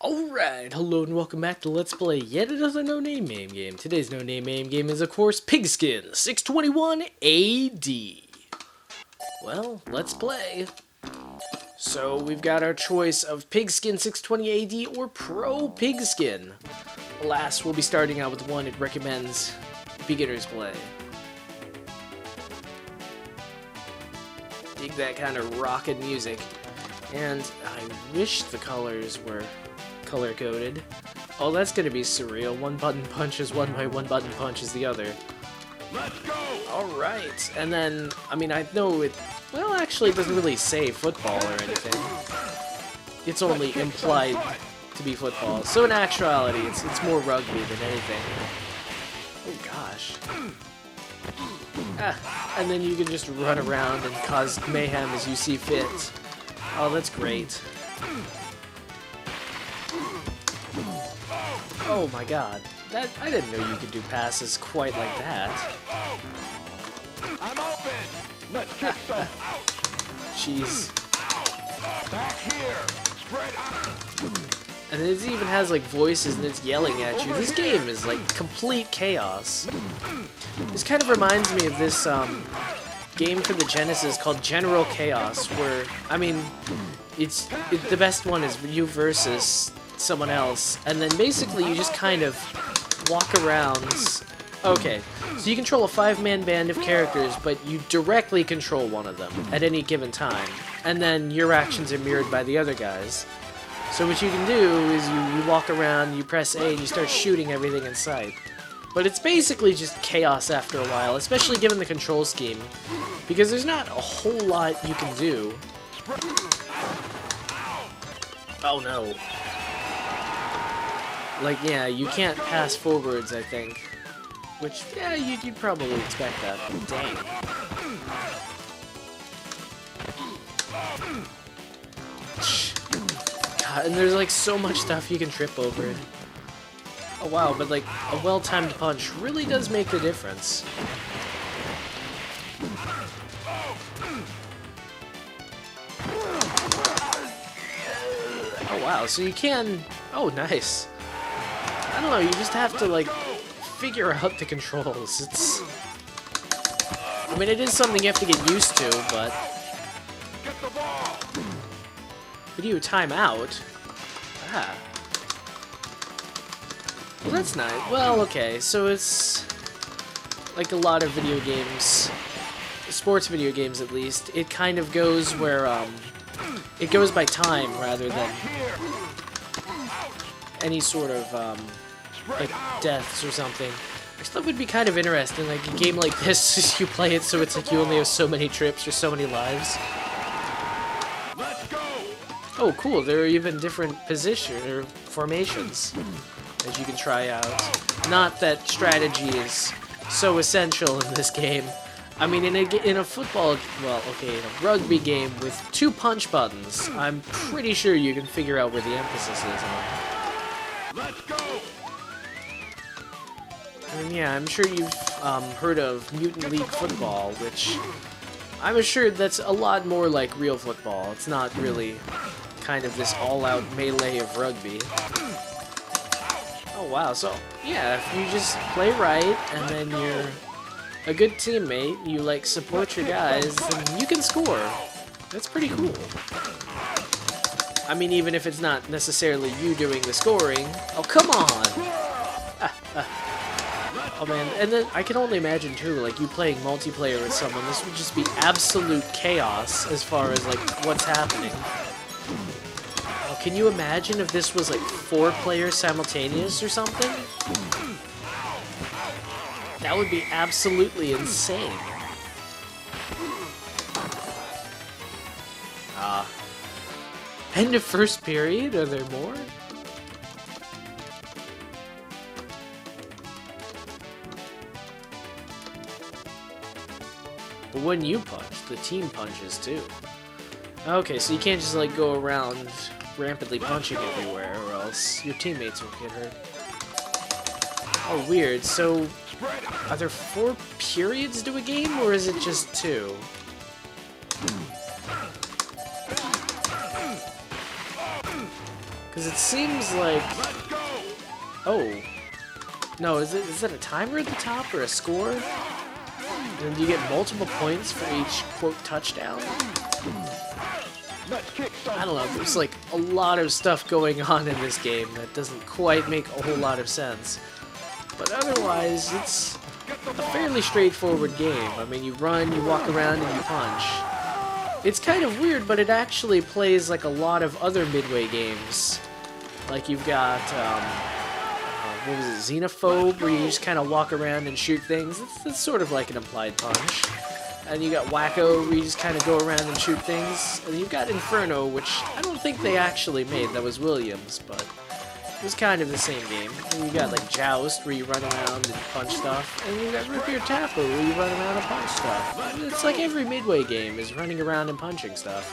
Alright, hello and welcome back to Let's Play yet another no-name MAME game. Today's no-name MAME game is, of course, Pigskin 621 AD. Well, let's play. So, we've got our choice of Pigskin 620 AD or Pro Pigskin. Alas, we'll be starting out with one it recommends beginners play. Dig that kind of rockin' music. And I wish the colors were color-coded. Oh, that's gonna be surreal. One button punches one by one button punches the other. Let's go! Alright, and then, I mean, I know it, well, actually, it doesn't really say football or anything. It's only implied to be football. So in actuality, it's more rugby than anything. Oh, gosh. Ah, and then you can just run around and cause mayhem as you see fit. Oh, that's great. Oh my god. I didn't know you could do passes quite like that. I'm open! Let's kick some out! Jeez. Back here! Spread out! And it even has like voices and it's yelling at you. This game is like complete chaos. This kind of reminds me of this game for the Genesis called General Chaos, where, I mean, the best one is you versus someone else, and then basically you just kind of walk around. Okay, so you control a 5-man band of characters, but you directly control one of them at any given time, and then your actions are mirrored by the other guys. So what you can do is you walk around, you press A, and you start shooting everything in sight. But it's basically just chaos after a while, especially given the control scheme, because there's not a whole lot you can do. Oh no. Like, yeah, you can't pass forwards, I think. Which, yeah, you'd probably expect that. Dang. God, and there's like so much stuff you can trip over. Oh wow, but like, a well-timed punch really does make the difference. Oh wow, so you can... Oh, nice. I don't know, you just have to, like, figure out the controls. It's... I mean, it is something you have to get used to, but... Video timeout? Ah. Well, that's nice. Well, okay, so it's... like a lot of video games, sports video games at least, it kind of goes where, it goes by time rather than any sort of, like, deaths or something. Which that would be kind of interesting, like a game like this, you play it so it's like you only have so many trips or so many lives. Oh, cool, there are even different position or formations that you can try out. Not that strategy is so essential in this game. I mean, in a football, well, okay, in a rugby game with 2 punch buttons, I'm pretty sure you can figure out where the emphasis is on. Let's go! And yeah, I'm sure you've heard of Mutant League Football, which I'm assured that's a lot more like real football. It's not really kind of this all-out melee of rugby. Oh wow, so yeah, if you just play right and then you're a good teammate, you like support your guys, then you can score. That's pretty cool. I mean, even if it's not necessarily you doing the scoring. Oh, come on! Oh man, and then I can only imagine too, like you playing multiplayer with someone, this would just be absolute chaos as far as like what's happening. Oh, can you imagine if this was like 4 players simultaneous or something? That would be absolutely insane. End of first period? Are there more? But when you punch, the team punches too. Okay, so you can't just like go around rampantly punching everywhere or else your teammates will get hurt. Oh, weird. So, are there 4 periods to a game or is it just 2? Because it seems like... Oh. No, is it a timer at the top or a score? And do you get multiple points for each, quote, touchdown? I don't know, there's like a lot of stuff going on in this game that doesn't quite make a whole lot of sense. But otherwise, it's a fairly straightforward game. I mean, you run, you walk around, and you punch. It's kind of weird, but it actually plays like a lot of other Midway games. Like you've got, what was it, Xenophobe, where you just kind of walk around and shoot things. It's sort of like an implied punch. And you got Wacko, where you just kind of go around and shoot things. And you've got Inferno, which I don't think they actually made. That was Williams, but it was kind of the same game. And you got like Joust, where you run around and punch stuff. And you got Rip Tapper, where you run around and punch stuff. And it's like every Midway game is running around and punching stuff.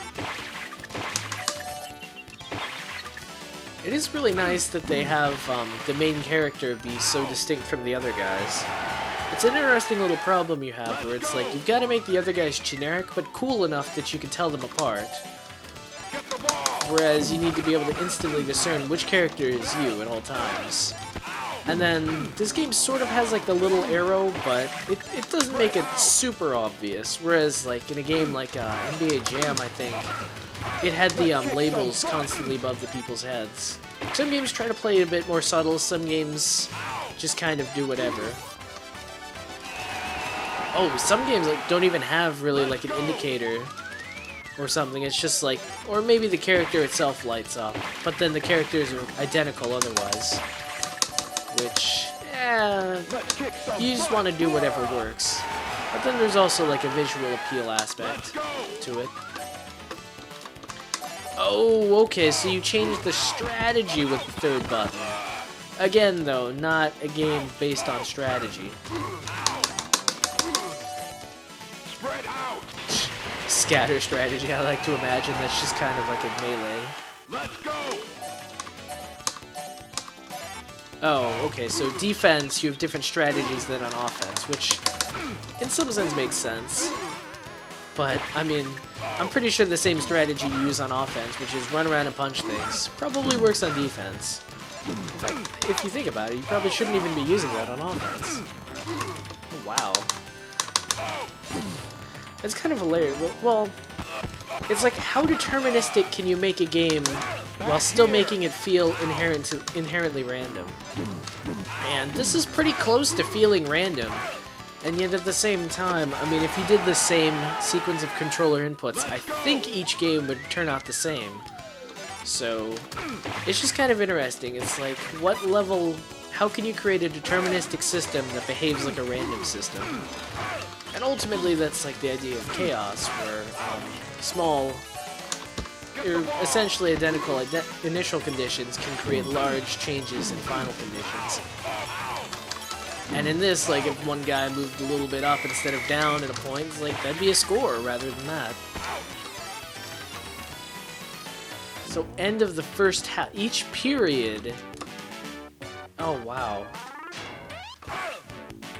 It is really nice that they have the main character be so distinct from the other guys. It's an interesting little problem you have where it's like you've got to make the other guys generic but cool enough that you can tell them apart. Whereas you need to be able to instantly discern which character is you at all times. And then this game sort of has like the little arrow, but it doesn't make it super obvious. Whereas like in a game like NBA Jam, I think, it had the labels constantly above the people's heads. Some games try to play it a bit more subtle, some games just kind of do whatever. Oh, some games like don't even have really like an indicator or something. It's just like, or maybe the character itself lights up, but then the characters are identical otherwise. Which, you just want to do whatever works. But then there's also like a visual appeal aspect to it. Oh, okay, so you changed the strategy with the third button. Again, though, not a game based on strategy. Spread out. Scatter strategy, I like to imagine that's just kind of like a melee. Let's go. Oh, okay, so defense, you have different strategies than on offense, which in some sense makes sense. But, I mean, I'm pretty sure the same strategy you use on offense, which is run around and punch things, probably works on defense. In fact, if you think about it, you probably shouldn't even be using that on offense. Oh, wow. It's kind of hilarious. Well, it's like, how deterministic can you make a game while still making it feel inherently random? And this is pretty close to feeling random. And yet at the same time, I mean, if you did the same sequence of controller inputs, I think each game would turn out the same. So, it's just kind of interesting. It's like, what level, how can you create a deterministic system that behaves like a random system? And ultimately, that's like the idea of chaos, where small, essentially identical initial conditions can create large changes in final conditions. And in this, like, if one guy moved a little bit up instead of down at a point, it's like, that'd be a score rather than that. So, end of the first half. Each period... Oh, wow.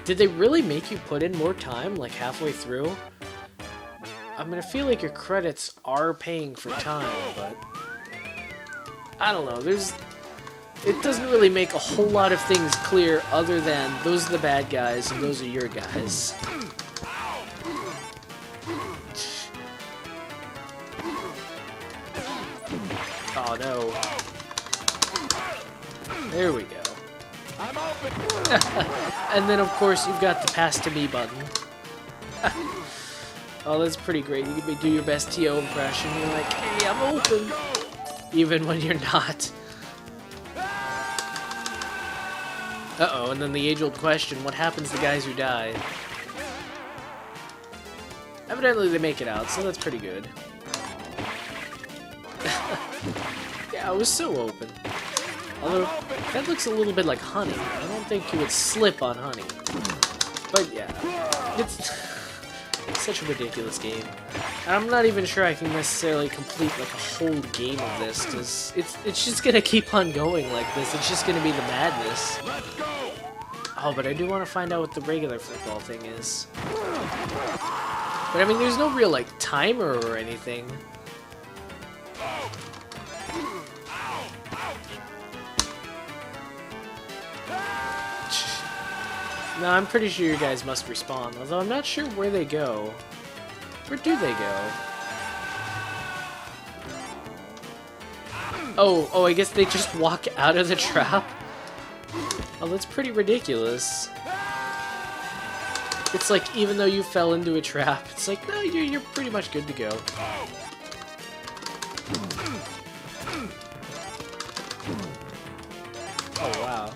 Did they really make you put in more time, like, halfway through? I'm gonna feel like your credits are paying for time, but... I don't know, it doesn't really make a whole lot of things clear other than those are the bad guys and those are your guys. Oh no. There we go. I'm open. And then of course you've got the pass to me button. Oh, that's pretty great. You can do your best TO impression. You're like, hey, I'm open. Even when you're not. Uh-oh, and then the age-old question, what happens to guys who die? Evidently they make it out, so that's pretty good. Yeah, it was so open. Although, that looks a little bit like honey. I don't think you would slip on honey. But yeah, it's such a ridiculous game. And I'm not even sure I can necessarily complete like a whole game of this, because it's just gonna keep on going like this. It's just gonna be the madness. Oh, but I do want to find out what the regular football thing is. But I mean, there's no real like timer or anything. No, I'm pretty sure you guys must respawn, although I'm not sure where they go. Where do they go? Oh, I guess they just walk out of the trap? Oh, that's pretty ridiculous. It's like, even though you fell into a trap, it's like, no, you're pretty much good to go. Oh, wow.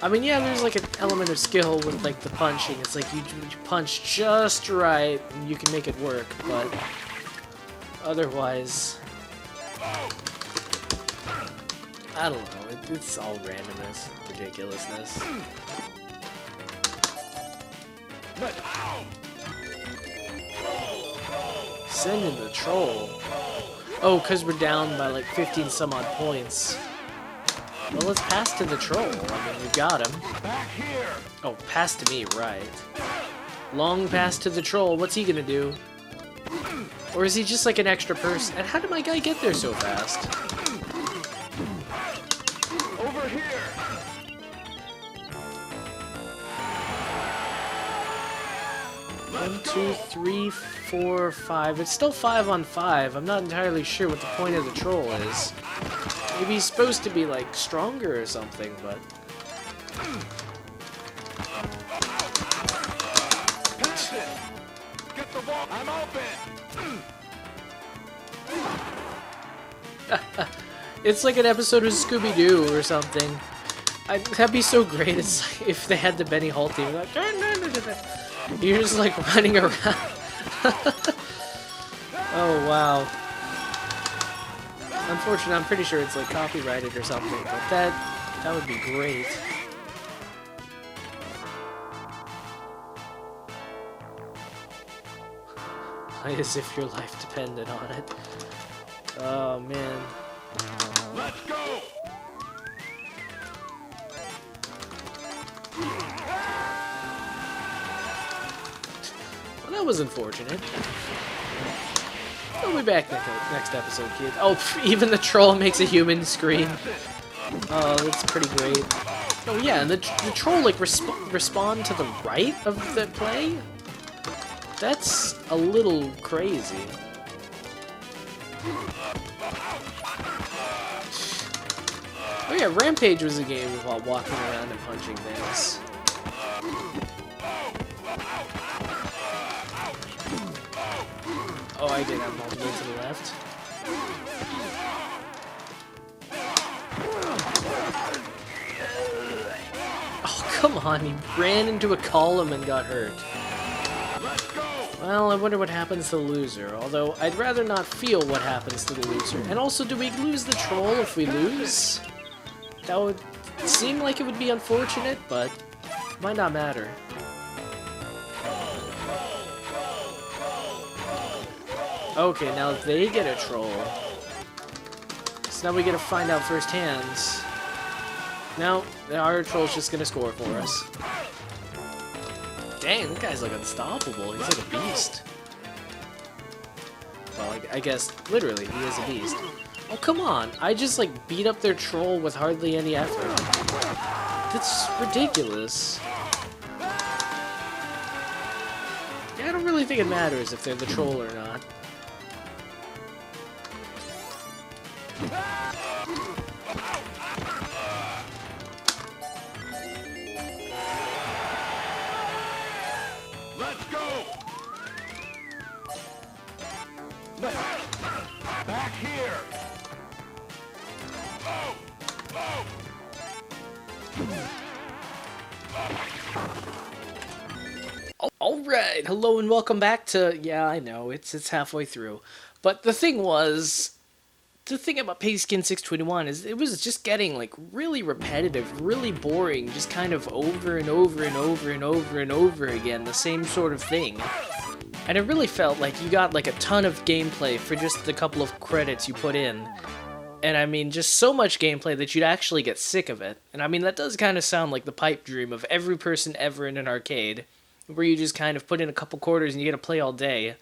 I mean, yeah, there's like an element of skill with like the punching. It's like you punch just right and you can make it work, but otherwise, I don't know. It's all randomness, ridiculousness. Send in the troll. Oh, because we're down by like 15 some odd points. Well, let's pass to the troll. I mean, we got him. Back here. Oh, pass to me, right. Long pass to the troll. What's he gonna do? Or is he just like an extra person? And how did my guy get there so fast? Over here. One, two, three, four, five. It's still 5 on 5. I'm not entirely sure what the point of the troll is. Maybe he's supposed to be, like, stronger or something, but... Pass it. Get the ball. I'm open. It's like an episode of Scooby-Doo or something. That'd be so great. It's like if they had the Benny Hill team. Like, you're just, like, running around. Oh, wow. Unfortunately, I'm pretty sure it's like copyrighted or something, but that would be great. Play as if your life depended on it. Oh man. Let's go. Well, that was unfortunate. We'll be back next episode, kid. Oh, even the troll makes a human scream. Oh, that's pretty great. Oh yeah, and the troll like respond to the right of the play? That's a little crazy. Oh yeah, Rampage was a game while walking around and punching things. Oh, I did have multiple to the left. Oh, come on, he ran into a column and got hurt. Well, I wonder what happens to the loser, although I'd rather not feel what happens to the loser. And also, do we lose the troll if we lose? That would seem like it would be unfortunate, but might not matter. Okay, now they get a troll. So now we get to find out firsthand. Now, our troll's just gonna score for us. Dang, that guy's like unstoppable. He's like a beast. Well, I guess, literally, he is a beast. Oh, come on. I just, like, beat up their troll with hardly any effort. That's ridiculous. Yeah, I don't really think it matters if they're the troll or not. Let's go. Back here. Alright, hello and welcome back to... Yeah, I know, it's halfway through. But the thing was... The thing about Pigskin 621 is it was just getting, like, really repetitive, really boring, just kind of over and over and over and over and over again, the same sort of thing. And it really felt like you got, like, a ton of gameplay for just the couple of credits you put in. And, I mean, just so much gameplay that you'd actually get sick of it. And, I mean, that does kind of sound like the pipe dream of every person ever in an arcade, where you just kind of put in a couple quarters and you get to play all day.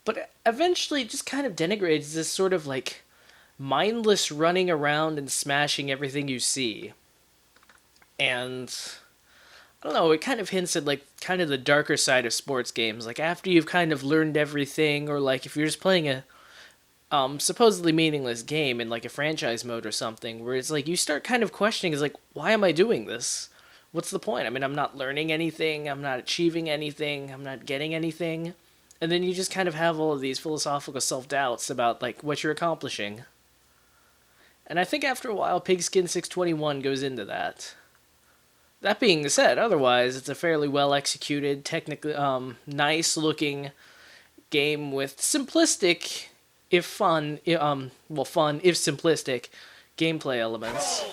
But eventually it just kind of denigrates this sort of, like, mindless running around and smashing everything you see. And I don't know, it kind of hints at like kind of the darker side of sports games. Like after you've kind of learned everything, or like if you're just playing a supposedly meaningless game in like a franchise mode or something, where it's like you start kind of questioning, is like, why am I doing this? What's the point? I mean, I'm not learning anything, I'm not achieving anything, I'm not getting anything. And then you just kind of have all of these philosophical self-doubts about like what you're accomplishing. And I think after a while Pigskin 621 goes into that. That being said, otherwise it's a fairly well executed, technically nice looking game with simplistic if fun, fun if simplistic gameplay elements.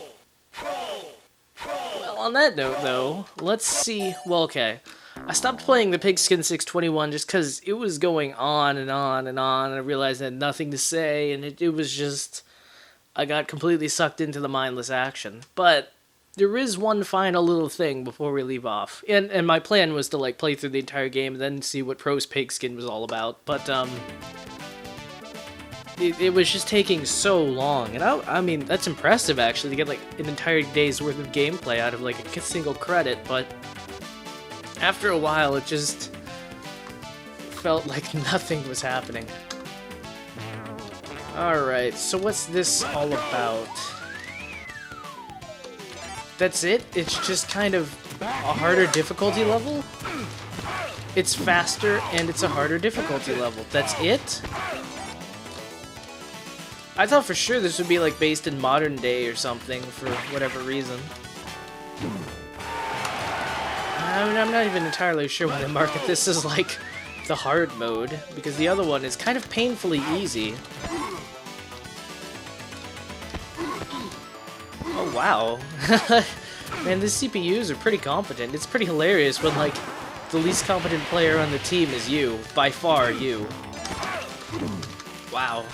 Well, on that note, though, let's see. Well, okay, I stopped playing the Pigskin 621 just because it was going on and on and on, and I realized I had nothing to say, and it was just, I got completely sucked into the mindless action. But there is one final little thing before we leave off, and my plan was to like play through the entire game and then see what Pros Pigskin was all about, but it was just taking so long, and I mean, that's impressive actually, to get like an entire day's worth of gameplay out of like a single credit, but after a while it just felt like nothing was happening. Alright, so what's this all about? That's it? It's just kind of a harder difficulty level? It's faster and it's a harder difficulty level. That's it? I thought for sure this would be like based in modern day or something for whatever reason. I mean, I'm not even entirely sure why they market this as like the hard mode, because the other one is kind of painfully easy. Oh wow. Man, these CPUs are pretty competent. It's pretty hilarious when like the least competent player on the team is you. By far you. Wow.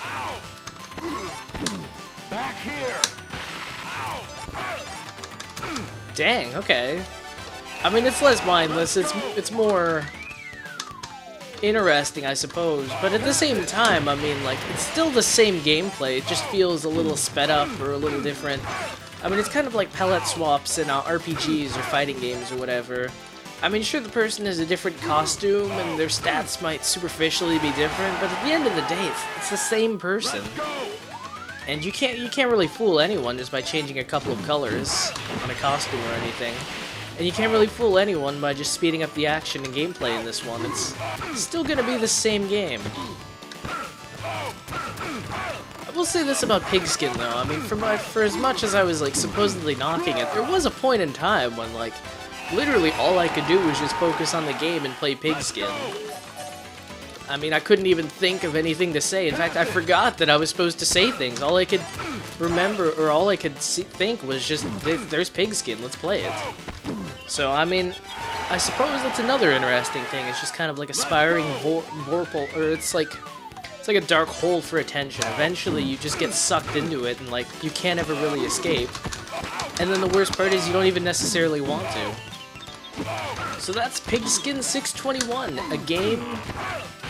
Back here. Dang, okay. I mean, it's less mindless, it's more interesting, I suppose, but at the same time, I mean, like, it's still the same gameplay, it just feels a little sped up or a little different. I mean, it's kind of like pellet swaps in RPGs or fighting games or whatever. I mean, sure, the person has a different costume and their stats might superficially be different, but at the end of the day, it's the same person. And you can't really fool anyone just by changing a couple of colors on a costume or anything. And you can't really fool anyone by just speeding up the action and gameplay in this one. It's still gonna be the same game. I will say this about Pigskin though, I mean, for as much as I was like supposedly knocking it, there was a point in time when like literally all I could do was just focus on the game and play Pigskin. I mean, I couldn't even think of anything to say. In fact, I forgot that I was supposed to say things. All I could remember, or all I could think was just, there's Pigskin, let's play it. So, I mean, I suppose that's another interesting thing. It's just kind of like a spiraling vorpal, or it's like a dark hole for attention. Eventually, you just get sucked into it, and like, you can't ever really escape. And then the worst part is you don't even necessarily want to. So that's Pigskin 621, a game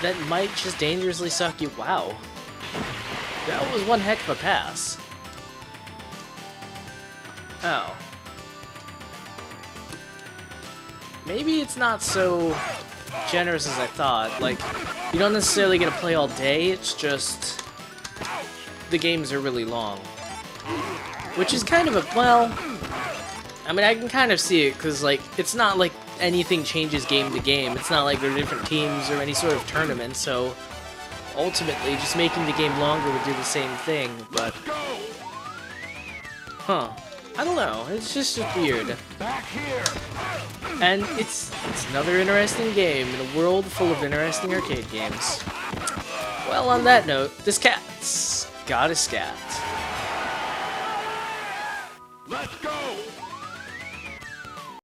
that might just dangerously suck you. Wow. That was one heck of a pass. Oh. Maybe it's not so generous as I thought. Like, you don't necessarily get to play all day, it's just the games are really long. Which is kind of a, well, I mean, I can kind of see it, because, like, it's not like anything changes game to game. It's not like there are different teams or any sort of tournament, so ultimately, just making the game longer would do the same thing, but huh. I don't know, it's just weird. Back here. And it's another interesting game in a world full of interesting arcade games. Well, on that note, this cat's got a scat. Let's go.